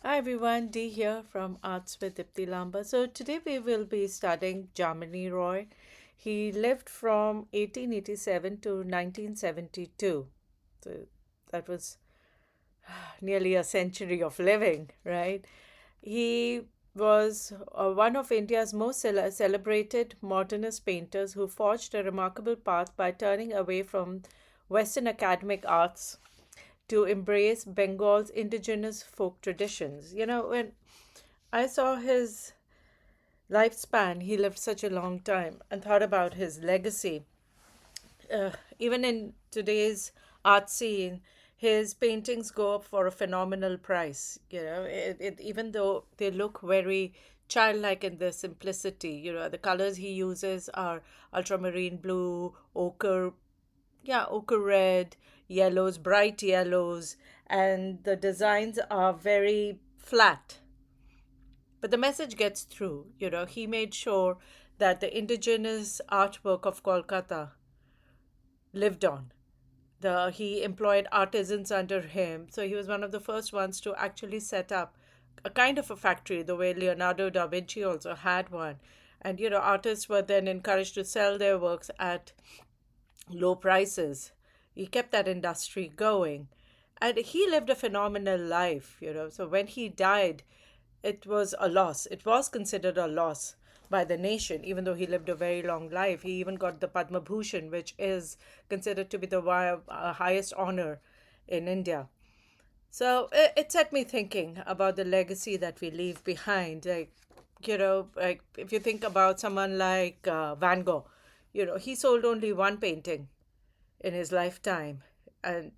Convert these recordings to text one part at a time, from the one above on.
Hi everyone, Dee here from Arts with Dipti Lamba. So today we will be studying Jamini Roy. He lived from 1887 to 1972. So that was nearly a century of living, right? He was one of India's most celebrated modernist painters who forged a remarkable path by turning away from Western academic arts to embrace Bengal's indigenous folk traditions. When I saw his lifespan, he lived such a long time, and thought about his legacy. Even in today's art scene, his paintings go up for a phenomenal price. Even though they look very childlike in their simplicity, the colors he uses are ultramarine blue, ochre, yeah, ochre red, yellows, bright yellows, and the designs are very flat. But the message gets through. He made sure that the indigenous artwork of Kolkata lived on. He employed artisans under him, so he was one of the first ones to actually set up a kind of a factory, the way Leonardo da Vinci also had one. And artists were then encouraged to sell their works at low prices. He kept that industry going. And he lived a phenomenal life. So when he died, it was a loss. It was considered a loss by the nation, even though he lived a very long life. He even got the Padma Bhushan, which is considered to be the highest honor in India. So it set me thinking about the legacy that we leave behind. Like if you think about someone like Van Gogh, he sold only one painting in his lifetime. And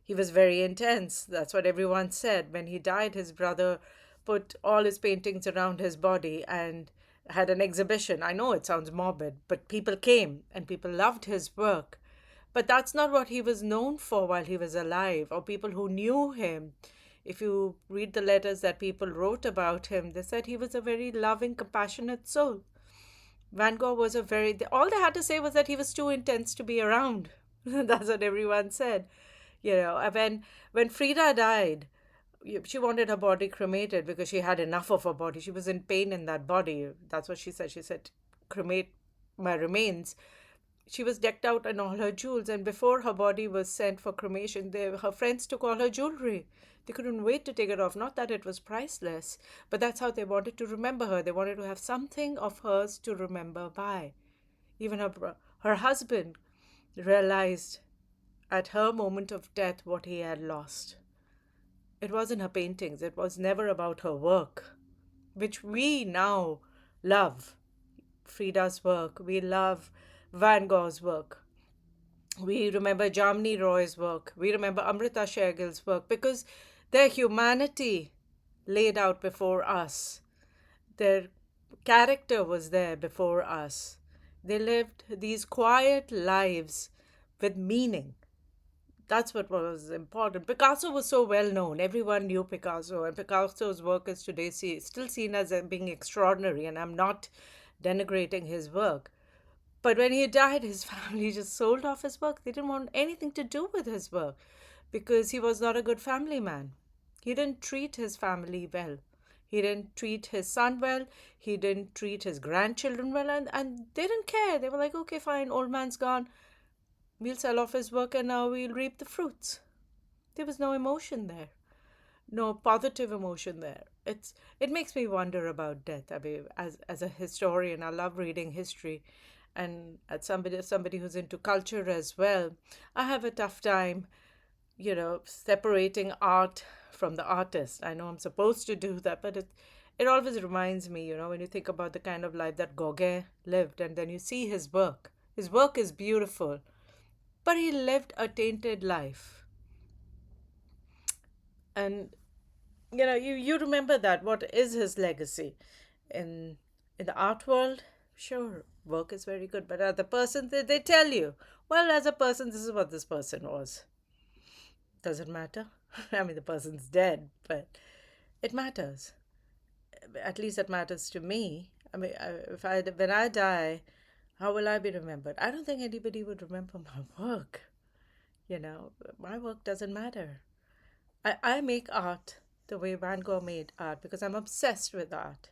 he was very intense. That's what everyone said. When he died, his brother put all his paintings around his body and had an exhibition. I know it sounds morbid, but people came and people loved his work. But that's not what he was known for while he was alive, or people who knew him. If you read the letters that people wrote about him, they said he was a very loving, compassionate soul. Van Gogh was a very, all they had to say was that he was too intense to be around. That's what everyone said. When Frida died, she wanted her body cremated because she had enough of her body. She was in pain in that body. That's what she said. She said, cremate my remains. She was decked out in all her jewels, and before her body was sent for cremation, her friends took all her jewelry. They couldn't wait to take it off. Not that it was priceless, but that's how they wanted to remember her. They wanted to have something of hers to remember by. Even her husband realized at her moment of death what he had lost. It wasn't her paintings, it was never about her work, which we now love. Frida's work, we love Van Gogh's work. We remember Jamini Roy's work. We remember Amrita Shergill's work because their humanity laid out before us. Their character was there before us. They lived these quiet lives with meaning. That's what was important. Picasso was so well known. Everyone knew Picasso, and Picasso's work is today still seen as being extraordinary, and I'm not denigrating his work. But when he died, his family just sold off his work. They didn't want anything to do with his work because he was not a good family man. He didn't treat his family well. He didn't treat his son well. He didn't treat his grandchildren well. And they didn't care. They were like, okay, fine, old man's gone. We'll sell off his work and now we'll reap the fruits. There was no emotion there, no positive emotion there. It makes me wonder about death. I mean, as a historian, I love reading history, and as somebody who's into culture as well, I have a tough time, separating art from the artist. I know I'm supposed to do that, but it always reminds me, when you think about the kind of life that Gauguin lived, and then you see his work. His work is beautiful, but he lived a tainted life, and you remember that. What is his legacy in the art world? Sure, work is very good, but as a person, they tell you, well, as a person, this is what this person was. Does it matter? I mean, the person's dead, but it matters. At least it matters to me. I mean, if I when I die, how will I be remembered? I don't think anybody would remember my work. My work doesn't matter. I make art the way Van Gogh made art, because I'm obsessed with art.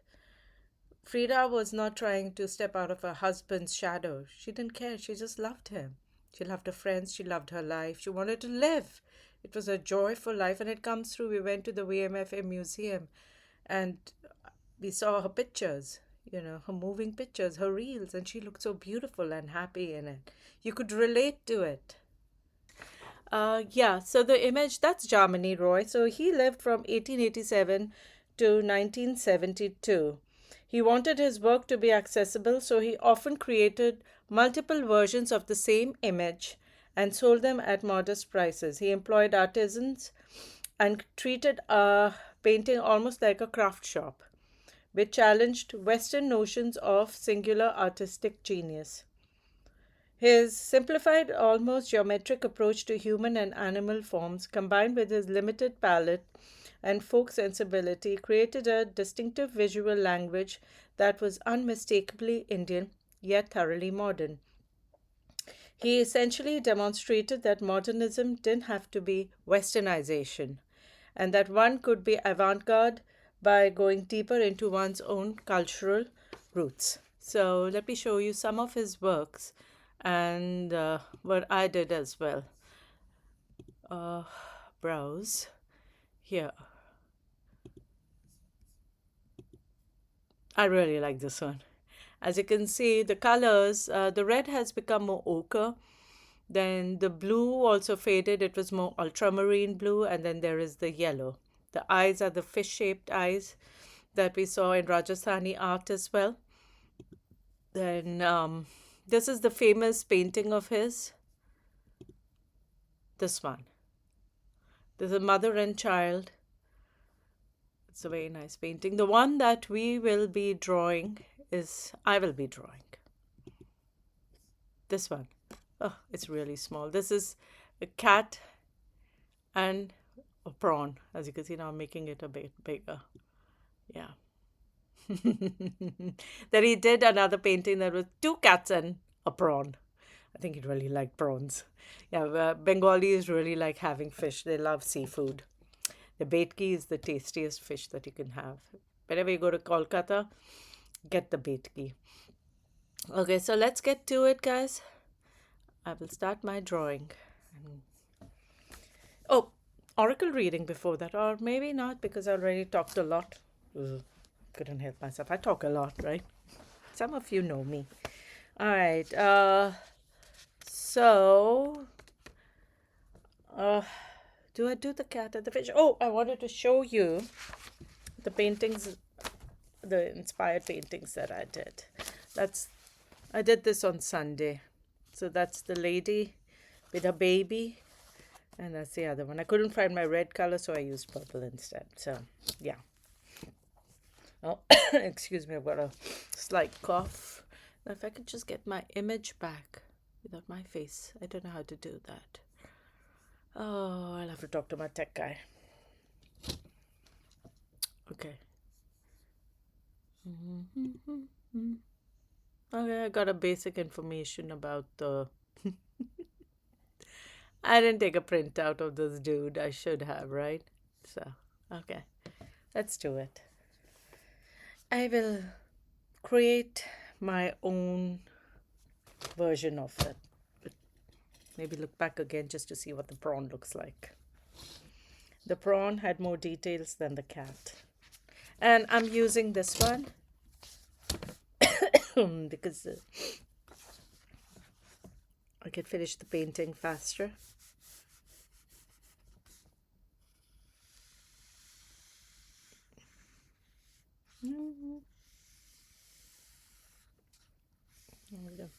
Frida was not trying to step out of her husband's shadow. She didn't care. She just loved him. She loved her friends. She loved her life. She wanted to live. It was a joyful life, and it comes through. We went to the WMFA museum, and we saw her pictures, her moving pictures, her reels, and she looked so beautiful and happy in it. You could relate to it. Yeah, so the image, that's Jamini Roy. So he lived from 1887 to 1972. He wanted his work to be accessible, so he often created multiple versions of the same image and sold them at modest prices. He employed artisans and treated a painting almost like a craft shop, which challenged Western notions of singular artistic genius. His simplified, almost geometric approach to human and animal forms, combined with his limited palette and folk sensibility, created a distinctive visual language that was unmistakably Indian, yet thoroughly modern. He essentially demonstrated that modernism didn't have to be westernization, and that one could be avant garde by going deeper into one's own cultural roots. So, let me show you some of his works and what I did as well. Uh, Browse here. I really like this one. As you can see, the colors, the red has become more ochre. Then the blue also faded. It was more ultramarine blue. And then there is the yellow. The eyes are the fish shaped eyes that we saw in Rajasthani art as well. Then this is the famous painting of his. This one. There's a mother and child. It's a very nice painting. The one that I will be drawing. This one. Oh, it's really small. This is a cat and a prawn. As you can see now, I'm making it a bit bigger. Yeah. Then he did another painting that was two cats and a prawn. I think he really liked prawns. Yeah, Bengalis really like having fish. They love seafood. The betki is the tastiest fish that you can have. Whenever you go to Kolkata, get the betki. Okay, so let's get to it, guys. I will start my drawing. Oh, oracle reading before that, or maybe not because I already talked a lot. Ugh, couldn't help myself. I talk a lot, right? Some of you know me. All right. So, uh, do I do the cat and the fish? Oh, I wanted to show you the paintings, the inspired paintings that I did. That's I did this on Sunday. So that's the lady with a baby, and that's the other one. I couldn't find my red color, so I used purple instead. So, yeah. Oh, excuse me, I've got a slight cough. Now, if I could just get my image back without my face, I don't know how to do that. Oh, I'll have to talk to my tech guy. Okay. Okay, I got a basic information about the. I didn't take a printout of this dude. I should have, right? So, okay, let's do it. I will create my own version of it. Maybe look back again just to see what the prawn looks like. The prawn had more details than the cat. And I'm using this one because I can finish the painting faster. There we go.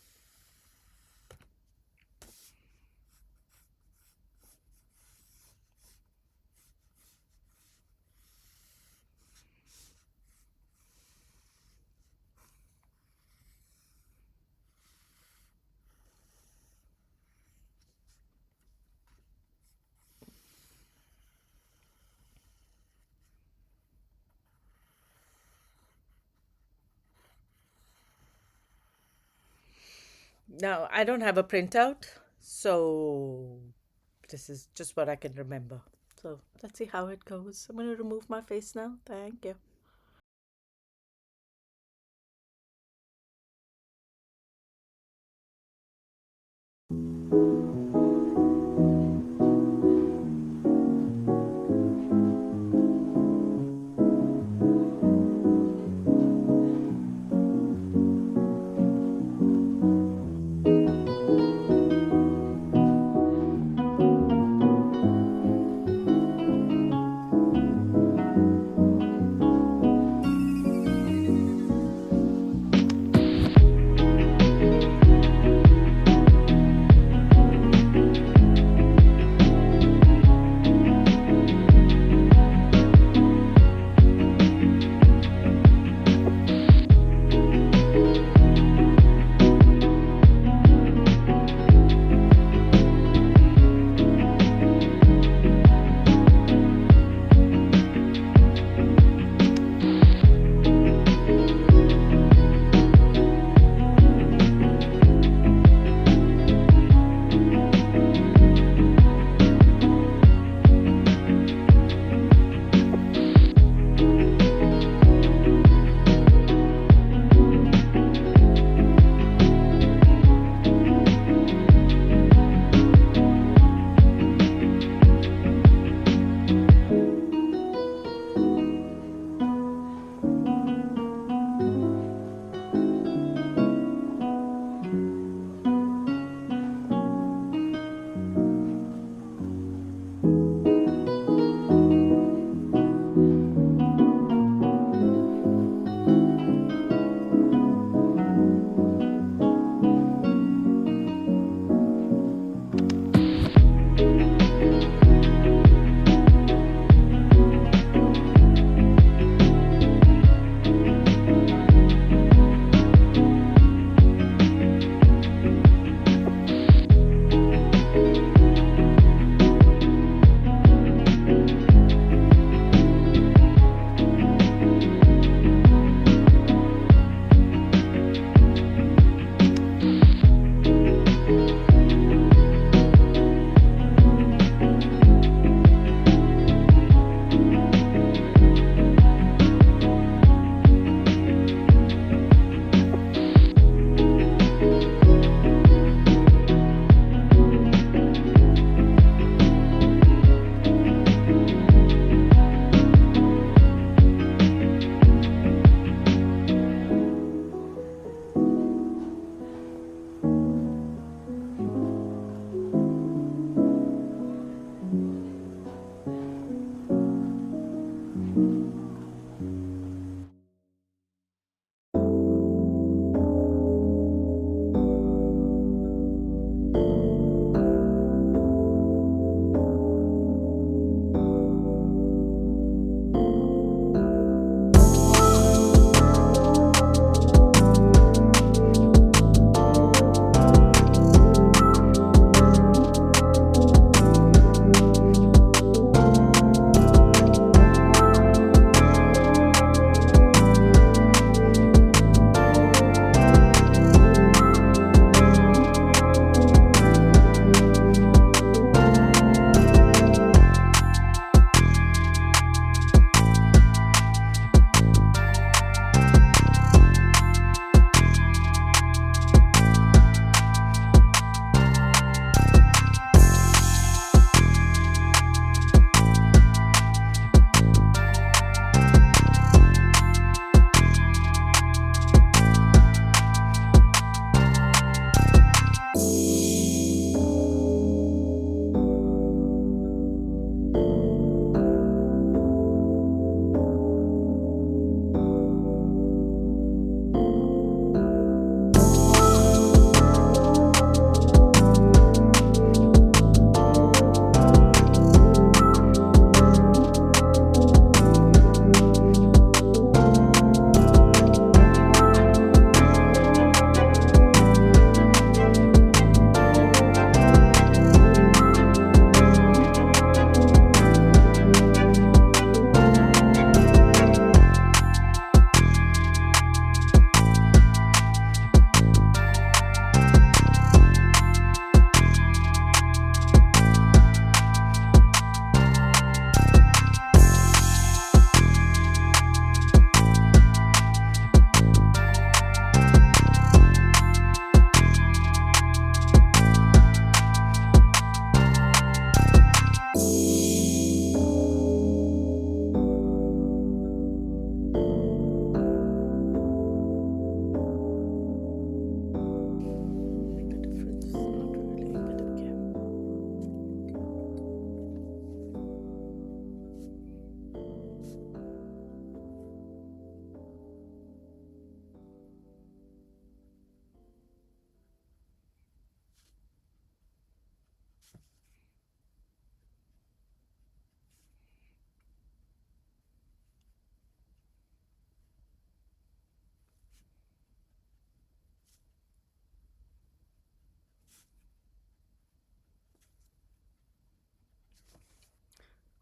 Now, I don't have a printout, so this is just what I can remember. So let's see how it goes. I'm going to remove my face now. Thank you.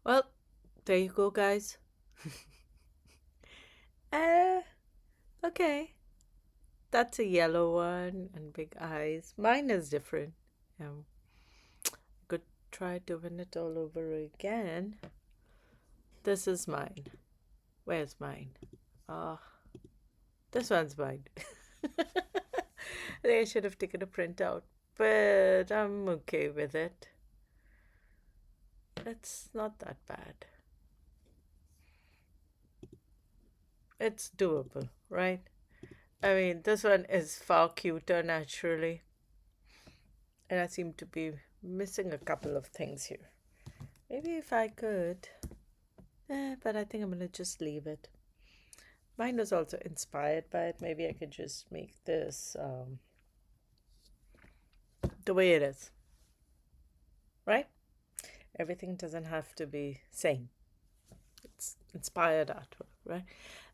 Well, there you go, guys. Uh, okay. That's a yellow one and big eyes. Mine is different. Um, could try doing it all over again. This is mine. Where's mine? Ah, this one's mine. I think I should have taken a printout, but I'm okay with it. It's not that bad. It's doable, right? I mean, this one is far cuter naturally, and I seem to be missing a couple of things here. Maybe if I could, but I think I'm gonna just leave it. Mine was also inspired by it. Maybe I could just make this the way it is, right? Everything doesn't have to be same. It's inspired artwork, right?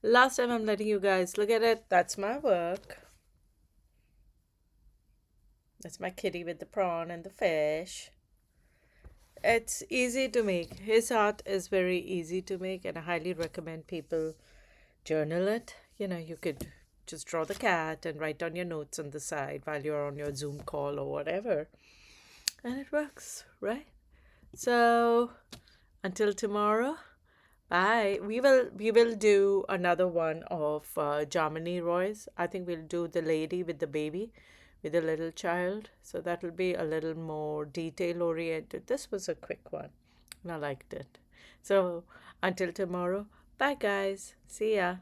Last time I'm letting you guys look at it. That's my work. That's my kitty with the prawn and the fish. It's easy to make. His art is very easy to make, and I highly recommend people journal it. You could just draw the cat and write down your notes on the side while you're on your Zoom call or whatever, and it works, right? So until tomorrow, bye. We will do another one of Jamini Roy's. I think we'll do the lady with the baby, with the little child. So that will be a little more detail oriented. This was a quick one, and I liked it. So until tomorrow, bye guys. See ya.